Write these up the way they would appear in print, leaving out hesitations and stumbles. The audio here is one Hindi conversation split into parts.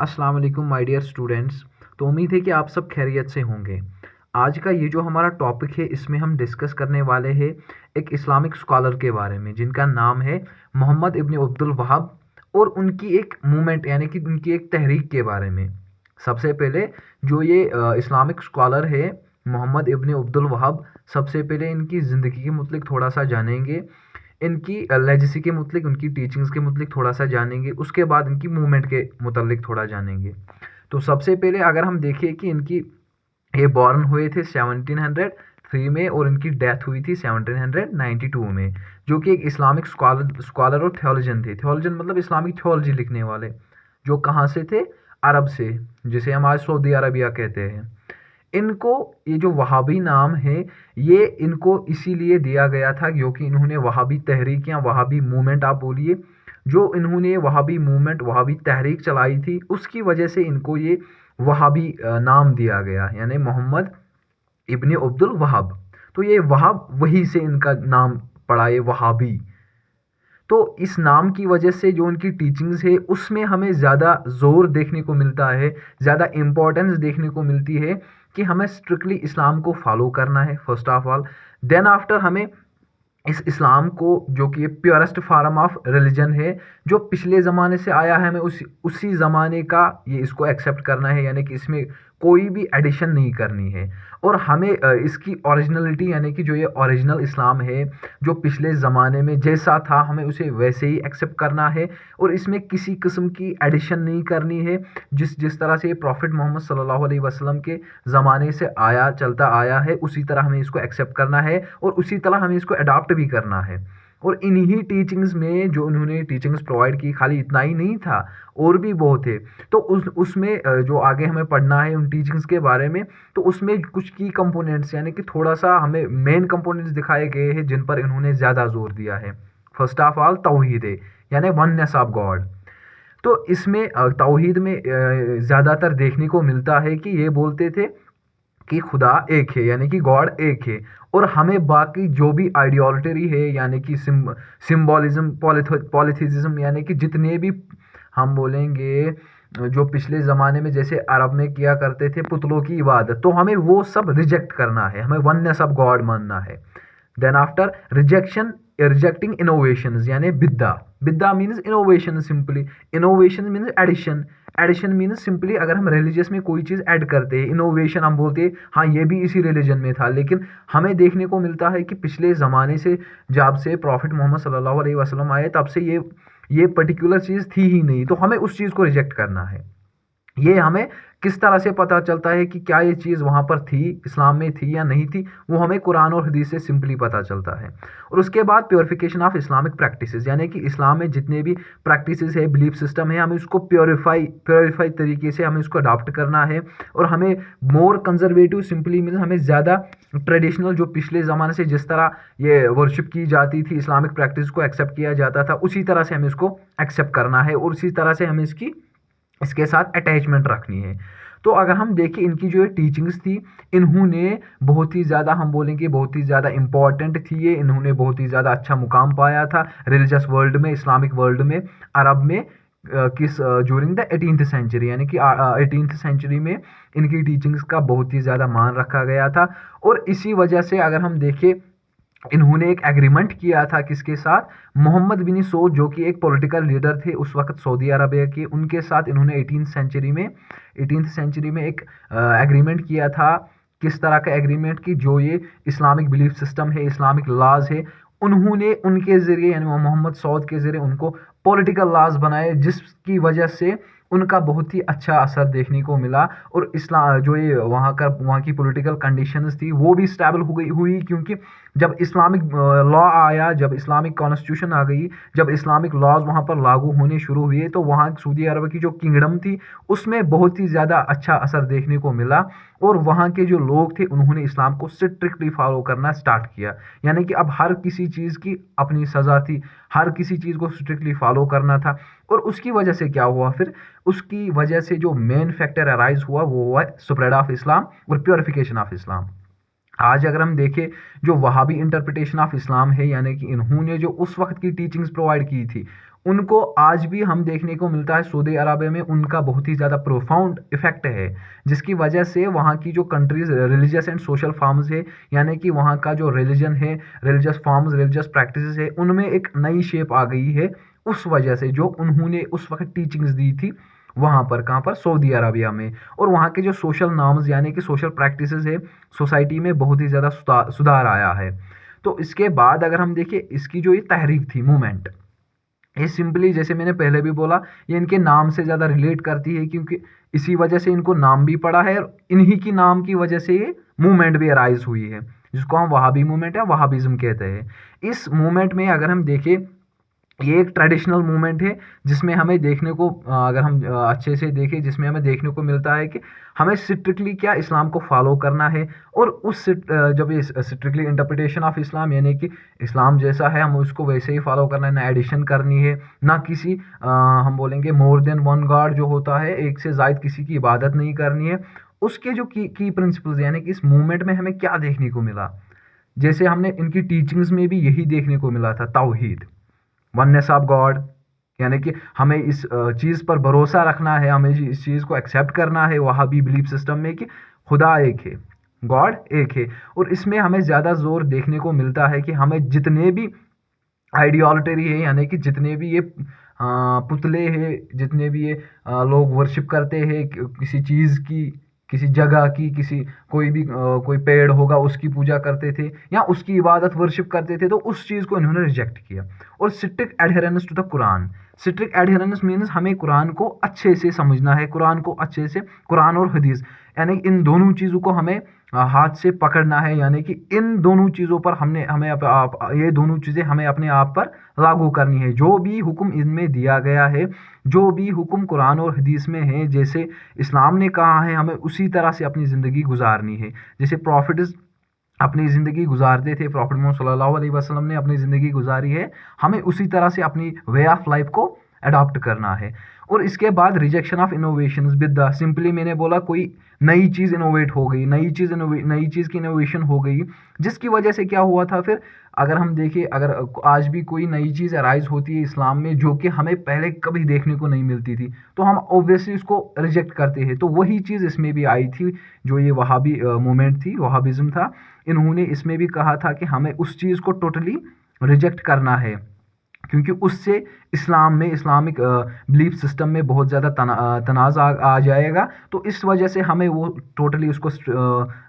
अस्सलाम वालेकुम माय डियर स्टूडेंट्स। तो उम्मीद है कि आप सब खैरियत से होंगे। आज का ये जो हमारा टॉपिक है इसमें हम डिस्कस करने वाले हैं एक इस्लामिक स्कॉलर के बारे में जिनका नाम है मोहम्मद इब्न अब्दुल वहाब और उनकी एक मूवमेंट यानी कि उनकी एक तहरीक के बारे में। सबसे पहले जो ये इस्लामिक स्कॉलर है मोहम्मद इब्न अब्दुल वहाब, सबसे पहले इनकी ज़िंदगी के मुतलिक थोड़ा सा जानेंगे, इनकी लेजेसी के मुतलिक, उनकी टीचिंग्स के मुतलिक थोड़ा सा जानेंगे, उसके बाद इनकी मूवमेंट के मुतलिक थोड़ा जानेंगे। तो सबसे पहले अगर हम देखें कि इनकी ये बॉर्न हुए थे 1703 में और इनकी डेथ हुई थी 1792 में, जो कि एक इस्लामिक स्कॉलर और थियोलॉजन थे। थियोलॉजन मतलब इस्लामिक थियोलॉजी लिखने वाले, जो कहाँ से थे? अरब से, जिसे हम आज सऊदी अरबिया कहते हैं। इनको ये जो वहाबी नाम है ये इनको इसीलिए दिया गया था क्योंकि इन्होंने वहाबी तहरीक या वहाबी मूवमेंट आप बोलिए, जो इन्होंने वहाबी मूवमेंट वहाबी तहरीक चलाई थी उसकी वजह से इनको ये वहाबी नाम दिया गया, यानी मोहम्मद इब्न अब्दुल वहाब। तो ये वहाब वही से इनका नाम पड़ा, ये वहाबी। तो इस नाम की वजह से जो उनकी टीचिंग्स है उसमें हमें ज़्यादा ज़ोर देखने को मिलता है, ज़्यादा इम्पोर्टेंस देखने को मिलती है कि हमें स्ट्रिक्टली इस्लाम को फॉलो करना है first of all. Then after हमें इस इस्लाम को, जो कि प्योरेस्ट फॉर्म ऑफ रिलीजन है, जो पिछले ज़माने से आया है, हमें उसी ज़माने का ये इसको एक्सेप्ट करना है, यानी कि इसमें कोई भी एडिशन नहीं करनी है। और हमें इसकी ओरिजिनलिटी यानी कि जो ये ओरिजिनल इस्लाम है जो पिछले ज़माने में जैसा था हमें उसे वैसे ही एक्सेप्ट करना है और इसमें किसी किस्म की एडिशन नहीं करनी है। जिस जिस तरह से प्रॉफिट मोहम्मद सल्लल्लाहु अलैहि वसल्लम के ज़माने से आया चलता आया है उसी तरह हमें इसको एक्सेप्ट करना है और उसी तरह हमें इसको अडॉप्ट भी करना है। और इन्हीं टीचिंग्स में जो उन्होंने टीचिंग्स प्रोवाइड की, खाली इतना ही नहीं था, और भी बहुत है। तो उसमें जो आगे हमें पढ़ना है उन टीचिंग्स के बारे में, तो उसमें कुछ की कंपोनेंट्स यानी कि थोड़ा सा हमें मेन कंपोनेंट्स दिखाए गए हैं जिन पर इन्होंने ज़्यादा जोर दिया है। फर्स्ट ऑफ ऑल तौहीद है, यानी वननेस ऑफ गॉड। तो इसमें तौहीद में ज़्यादातर देखने को मिलता है कि ये बोलते थे कि खुदा एक है, यानी कि गॉड एक है, और हमें बाकी जो भी आइडियोलिटी है यानी कि सिम्बॉलिज्म, पॉलिथिज्म, यानी कि जितने भी हम बोलेंगे जो पिछले ज़माने में जैसे अरब में किया करते थे पुतलों की इबादत, तो हमें वो सब रिजेक्ट करना है, हमें वननेस ऑफ गॉड मानना है। देन आफ्टर रिजेक्टिंग इनोवेशंस, यानी बिद्दा। बिद्दा means innovation, simply innovation means addition. Addition means simply अगर हम रिलीजियस में कोई चीज़ ऐड करते हैं, इनोवेशन हम बोलते हैं हाँ ये भी इसी रिलीजन में था, लेकिन हमें देखने को मिलता है कि पिछले ज़माने से जब से प्रॉफिट मोहम्मद सल्लल्लाहु अलैहि वसल्लम आए तब से ये पर्टिकुलर चीज़ थी ही नहीं, तो हमें उस चीज़ को रिजेक्ट करना है। ये हमें किस तरह से पता चलता है कि क्या ये चीज़ वहाँ पर थी, इस्लाम में थी या नहीं थी, वो हमें कुरान और हदीस से सिंपली पता चलता है। और उसके बाद प्योरिफिकेशन ऑफ इस्लामिक प्रैक्टिसेस, यानी कि इस्लाम में जितने भी प्रैक्टिसेस है, बिलीफ सिस्टम है, हमें उसको प्योरीफाई तरीके से हमें उसको अडॉप्ट करना है। और हमें मोर कंजर्वेटिव सिंपली मीन्स हमें ज़्यादा ट्रेडिशनल, जो पिछले ज़माने से जिस तरह ये वर्शिप की जाती थी, इस्लामिक प्रैक्टिस को एक्सेप्ट किया जाता था, उसी तरह से हमें इसको एक्सेप्ट करना है और उसी तरह से हमें इसके साथ अटैचमेंट रखनी है। तो अगर हम देखें इनकी जो टीचिंग्स थी, इन्होंने बहुत ही ज़्यादा, हम बोलेंगे बहुत ही ज़्यादा इम्पॉर्टेंट थी ये, इन्होंने बहुत ही ज़्यादा अच्छा मुकाम पाया था रिलीजियस वर्ल्ड में, इस्लामिक वर्ल्ड में, अरब में, किस ज्यूरिंग द 18th सेंचुरी, यानी कि 18th सेंचुरी में इनकी टीचिंग्स का बहुत ही ज़्यादा मान रखा गया था। और इसी वजह से अगर हम देखें इन्होंने एक एग्रीमेंट किया था किसके साथ? मोहम्मद बिन सऊद, जो कि एक पॉलिटिकल लीडर थे उस वक्त सऊदी अरबिया के, उनके साथ इन्होंने 18th सेंचुरी में एक एग्रीमेंट किया था। किस तरह का एग्रीमेंट? कि जो ये इस्लामिक बिलीफ सिस्टम है, इस्लामिक लॉज है, उन्होंने उनके ज़रिए यानी मोहम्मद सऊद के ज़रिए उनको पॉलिटिकल लॉज बनाए, जिसकी वजह से उनका बहुत ही अच्छा असर देखने को मिला। और इस्लाम जो ये वहाँ की पॉलिटिकल कंडीशंस थी वो भी स्टेबल हुई, क्योंकि जब इस्लामिक लॉ आया, जब इस्लामिक कॉन्स्टिट्यूशन आ गई, जब इस्लामिक लॉज वहाँ पर लागू होने शुरू हुए, तो वहाँ सऊदी अरब की जो किंगडम थी उसमें बहुत ही ज़्यादा अच्छा असर देखने को मिला। और वहाँ के जो लोग थे उन्होंने इस्लाम को स्ट्रिक्टली फॉलो करना स्टार्ट किया, यानी कि अब हर किसी चीज़ की अपनी सज़ा थी, हर किसी चीज़ को स्ट्रिक्टली फॉलो करना था। और उसकी वजह से क्या हुआ फिर? उसकी वजह से जो मेन फैक्टर अराइज हुआ वो हुआ स्प्रेड ऑफ इस्लाम और प्योरिफिकेशन ऑफ इस्लाम। आज अगर हम देखें जो वहाबी इंटरप्रिटेशन ऑफ इस्लाम है, यानी कि इन्होंने जो उस वक्त की टीचिंग्स प्रोवाइड की थी उनको आज भी हम देखने को मिलता है सऊदी अरबिया में उनका बहुत ही ज़्यादा प्रोफाउंड इफेक्ट है, जिसकी वजह से वहाँ की जो countries religious and social forms है, यानी कि वहाँ का जो रिलीजन है, रिलीजियस फॉर्म्स, रिलीजियस प्रैक्टिसेस है, उनमें एक नई शेप आ गई है उस वजह से, जो उन्होंने उस वक्त टीचिंग्स दी थी वहाँ पर, कहाँ पर, सऊदी अरबिया में। और वहाँ के जो सोशल नॉर्म्स यानी कि सोशल प्रैक्टिसेस है, सोसाइटी में बहुत ही ज़्यादा सुधार आया है। तो इसके बाद अगर हम देखें इसकी जो ये तहरीक थी, मूवमेंट, ये सिंपली जैसे मैंने पहले भी बोला, ये इनके नाम से ज़्यादा रिलेट करती है, क्योंकि इसी वजह से इनको नाम भी पड़ा है, और इन्हीं की नाम की वजह से ये मूवमेंट भी अराइज हुई है, जिसको हम वहाबी मूवमेंट या वहाबिज्म कहते हैं। इस मूवमेंट में अगर हम देखें, ये एक ट्रेडिशनल मूवमेंट है, जिसमें हमें देखने को अगर हम अच्छे से देखें, जिसमें हमें देखने को मिलता है कि हमें स्ट्रिक्टली क्या इस्लाम को फॉलो करना है, और जब ये स्ट्रिक्टली इंटरप्रिटेशन ऑफ इस्लाम, यानी कि इस्लाम जैसा है हम उसको वैसे ही फॉलो करना है, ना एडिशन करनी है, ना किसी हम बोलेंगे मोर देन वन गॉड जो होता है, एक से ज़ायद किसी की इबादत नहीं करनी है। उसके जो की प्रिंसिपल्स, यानी कि इस मूवमेंट में हमें क्या देखने को मिला, जैसे हमने इनकी टीचिंग्स में भी यही देखने को मिला था, तौहीद, वननेस ऑफ गॉड, यानी कि हमें इस चीज़ पर भरोसा रखना है, हमें इस चीज़ को एक्सेप्ट करना है वहाबी बिलीफ सिस्टम में कि खुदा एक है, गॉड एक है। और इसमें हमें ज़्यादा जोर देखने को मिलता है कि हमें जितने भी आइडियोलिटरी है, यानी कि जितने भी ये पुतले हैं, जितने भी ये लोग वर्शिप करते हैं किसी चीज़ की, किसी जगह की, किसी कोई भी कोई पेड़ होगा उसकी पूजा करते थे या उसकी इबादत वर्शिप करते थे, तो उस चीज़ को इन्होंने रिजेक्ट किया। और strict adherence to the Quran, strict adherence means हमें कुरान को अच्छे से समझना है, कुरान को अच्छे से, कुरान और हदीस, यानी इन दोनों चीज़ों को हमें हाथ से पकड़ना है, यानी कि इन दोनों चीज़ों पर ये दोनों चीज़ें हमें अपने आप पर लागू करनी है। जो भी हुक्म इनमें दिया गया है, जो भी हुक्म कुरान और हदीस में है, जैसे इस्लाम ने कहा है, हमें उसी तरह से अपनी ज़िंदगी गुजारनी है। जैसे प्रॉफिट्स अपनी ज़िंदगी गुजारते थे, प्रॉफिट मोहम्मद सल्लल्लाहु अलैहि वसल्लम ने अपनी ज़िंदगी गुजारी है, हमें उसी तरह से अपनी वे ऑफ लाइफ को अडॉप्ट करना है। और इसके बाद रिजेक्शन ऑफ इनोवेशंस बिद्दा, सिंपली मैंने बोला कोई नई चीज़ इनोवेट हो गई, नई चीज़ की इनोवेशन हो गई, जिसकी वजह से क्या हुआ था फिर, अगर हम देखें, अगर आज भी कोई नई चीज़ अराइज होती है इस्लाम में जो कि हमें पहले कभी देखने को नहीं मिलती थी, तो हम ऑब्वियसली उसको रिजेक्ट करते हैं। तो वही चीज़ इसमें भी आई थी, जो ये वहाबी मूवमेंट थी, वहाबिज्म था, इन्होंने इसमें भी कहा था कि हमें उस चीज़ को टोटली रिजेक्ट करना है, क्योंकि उससे इस्लाम में, इस्लामिक बिलीफ सिस्टम में बहुत ज़्यादा तनाज़ आ जाएगा। तो इस वजह से हमें वो टोटली उसको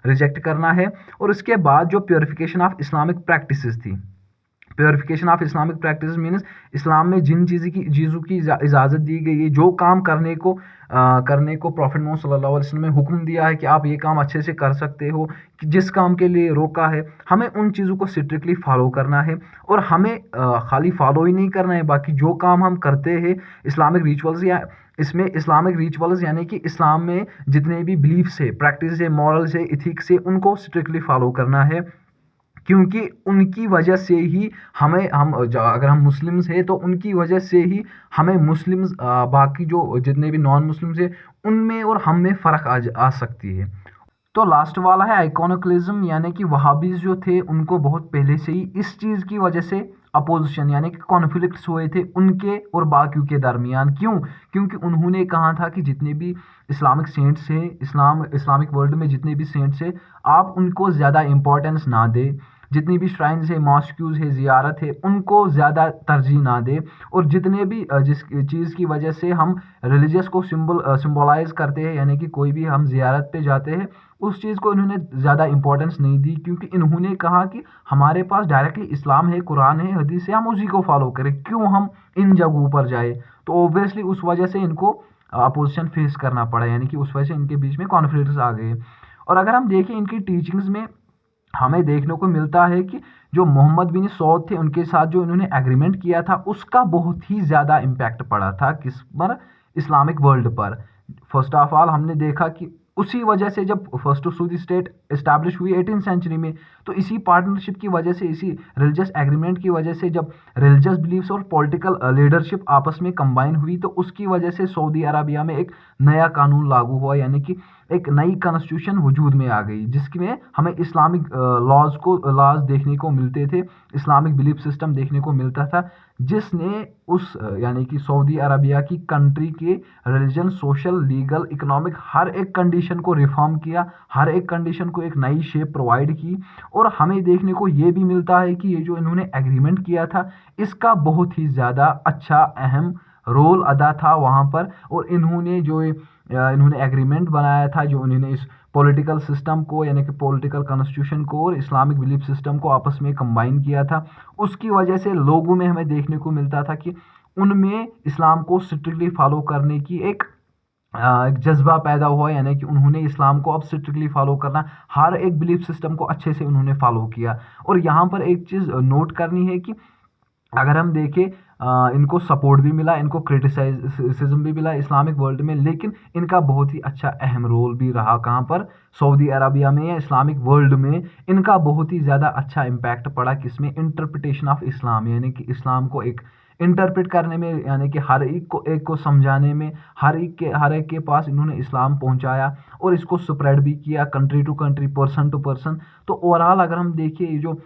रिजेक्ट करना है। और इसके बाद जो प्योरिफिकेशन ऑफ इस्लामिक प्रैक्टिसेस थी, purification of Islamic practice means इस्लाम में जिन चीज़ों की इजाज़त दी गई है, जो काम करने को प्रॉफिट मोहम्मद सल्लल्लाहु अलैहि वसल्लम ने हुक्म दिया है कि आप ये काम अच्छे से कर सकते हो, कि जिस काम के लिए रोका है, हमें उन चीज़ों को स्ट्रिक्टली फॉलो करना है। और हमें खाली फॉलो ही नहीं करना है, बाकी जो काम हम करते हैं इस्लामिक रिचुअल्स, या इसमें इस्लामिक रिचुअल्स यानी कि इस्लाम में जितने भी बिलीफ्स है, प्रैक्टिस है, मॉरल्स है, इथिक्स है, उनको स्ट्रिक्टली फॉलो करना है, क्योंकि उनकी वजह से ही अगर हम मुस्लिम्स हैं तो उनकी वजह से ही हमें मुस्लिम्स बाकी जो जितने भी नॉन मुस्लिम्स हैं उनमें और हम में फ़र्क आ सकती है। तो लास्ट वाला है आइकोनिकलिज्म, यानी कि वहाबीज जो थे उनको बहुत पहले से ही इस चीज़ की वजह से अपोजिशन यानी कि कॉन्फ्लिक्ट्स हुए थे उनके और बाकियों के दरमियान। क्यों? क्योंकि उन्होंने कहा था कि जितने भी इस्लामिक सेंट्स हैं, इस्लामिक वर्ल्ड में जितने भी सेंट्स हैं, आप उनको ज़्यादा इंपॉर्टेंस ना दें, जितनी भी श्राइन्स है, मॉस्क्यूज़ है, ज़ियारत है, उनको ज़्यादा तरजीह ना दें, और जितने भी जिस चीज़ की वजह से हम रिलीजियस को सिम्बोलाइज करते हैं, यानी कि कोई भी हम ज़ियारत पे जाते हैं, उस चीज़ को इन्होंने ज़्यादा इंपॉर्टेंस नहीं दी, क्योंकि इन्होंने कहा कि हमारे पास डायरेक्टली इस्लाम है, कुरान है, हदीस है, हम उसी को फॉलो करें, क्यों हम इन जगहों पर जाए। तो ऑब्वियसली उस वजह से इनको अपोजिशन फेस करना पड़ा, यानी कि उस वजह से इनके बीच में कॉन्फ्लिक्ट्स आ गए। और अगर हम देखें इनकी टीचिंग्स में हमें देखने को मिलता है कि जो मोहम्मद बिन सऊद थे उनके साथ जो इन्होंने एग्रीमेंट किया था उसका बहुत ही ज़्यादा इम्पैक्ट पड़ा था किस पर, इस्लामिक वर्ल्ड पर। फर्स्ट ऑफ ऑल हमने देखा कि उसी वजह से जब फर्स्ट सूदी स्टेट इस्टेब्लिश हुई 18th सेंचुरी में, तो इसी पार्टनरशिप की वजह से, इसी रिलीजियस एग्रीमेंट की वजह से जब रिलीजियस बिलीफ्स और पॉलिटिकल लीडरशिप आपस में कंबाइन हुई, तो उसकी वजह से सऊदी अरबिया में एक नया कानून लागू हुआ, यानी कि एक नई कॉन्स्टिट्यूशन वजूद में आ गई, जिसमें हमें इस्लामिक लॉज देखने को मिलते थे, इस्लामिक बिलीफ सिस्टम देखने को मिलता था, जिसने उस यानी कि सऊदी अरबिया की कंट्री के रिलीजन, सोशल, लीगल, इकोनॉमिक हर एक कंडीशन को रिफॉर्म किया, हर एक कंडीशन को एक नई शेप प्रोवाइड की। और हमें देखने को ये भी मिलता है कि ये जो इन्होंने एग्रीमेंट किया था, इसका बहुत ही ज़्यादा अच्छा अहम रोल अदा था वहाँ पर। और इन्होंने एग्रीमेंट बनाया था, जो उन्होंने इस पॉलिटिकल सिस्टम को यानी कि पॉलिटिकल कॉन्स्टिट्यूशन को और इस्लामिक बिलीफ सिस्टम को आपस में कंबाइन किया था। उसकी वजह से लोगों में हमें देखने को मिलता था कि उनमें इस्लाम को स्ट्रिक्टली फॉलो करने की एक जज्बा पैदा हुआ, यानी कि उन्होंने इस्लाम को अब स्ट्रिक्टली फॉलो करना, हर एक बिलीफ सिस्टम को अच्छे से उन्होंने फॉलो किया। और यहाँ पर एक चीज़ नोट करनी है कि अगर हम देखें, इनको सपोर्ट भी मिला, इनको क्रिटिसाइजेशन भी मिला इस्लामिक वर्ल्ड में, लेकिन इनका बहुत ही अच्छा अहम रोल भी रहा कहाँ पर, सऊदी अरबिया में या इस्लामिक वर्ल्ड में। इनका बहुत ही ज़्यादा अच्छा इम्पैक्ट पड़ा किसमें, इंटरप्रिटेशन ऑफ इस्लाम, यानी कि इस्लाम को एक इंटरप्रेट करने में, यानी कि हर एक को समझाने में, हर एक के पास इन्होंने इस्लाम पहुंचाया और इसको स्प्रेड भी किया country to country, person to person. तो ओवरऑल अगर हम देखिए, ये जो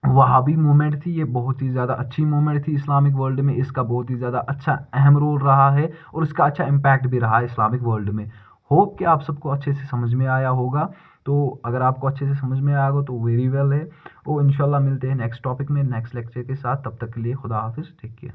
वहाबी मूवमेंट थी, ये बहुत ही ज़्यादा अच्छी मूवमेंट थी इस्लामिक वर्ल्ड में। इसका बहुत ही ज़्यादा अच्छा अहम रोल रहा है और इसका अच्छा इम्पैक्ट भी रहा है इस्लामिक वर्ल्ड में। होप कि आप सबको अच्छे से समझ में आया होगा। तो अगर आपको अच्छे से समझ में आया होगा तो वेरी वेल है। और इंशाल्लाह मिलते हैं नेक्स्ट टॉपिक में, नेक्स्ट लेक्चर के साथ। तब तक के लिए खुदा हाफिज़, टेक केयर।